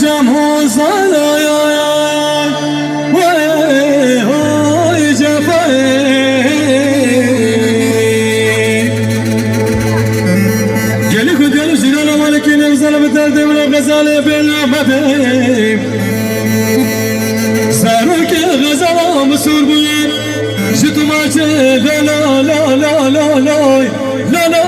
جم حوصله وای جفای گلی خود گلو شیران مالکی نمزل بدرده من غزاله بلا مده سرو که غزاله مسور بود جتو ماچه لا لا لا لا لا لا لا لا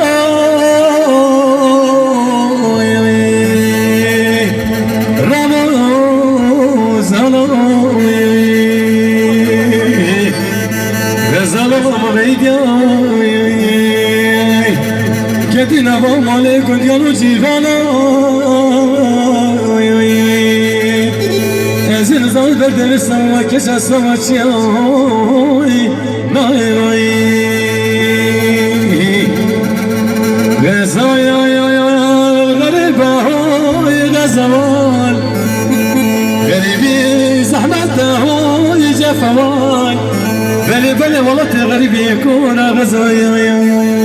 كدينا بوم عليكم ديالو جيغانا ازين زاوي بدل السما كشا سما تشيوي ناي ناي غزايا يا غريبة هوي غزوال غريبي زحمته هوي جفوال بلي بلي والله غريبي يكون غزايا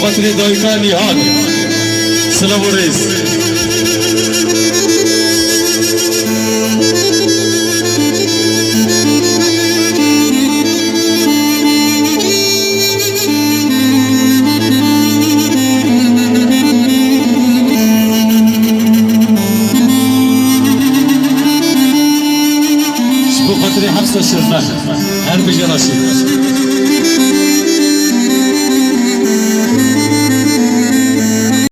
خاطر دایکا نیهان سلام و رئیس شبو خاطر حفظ شرفه هر بجراشی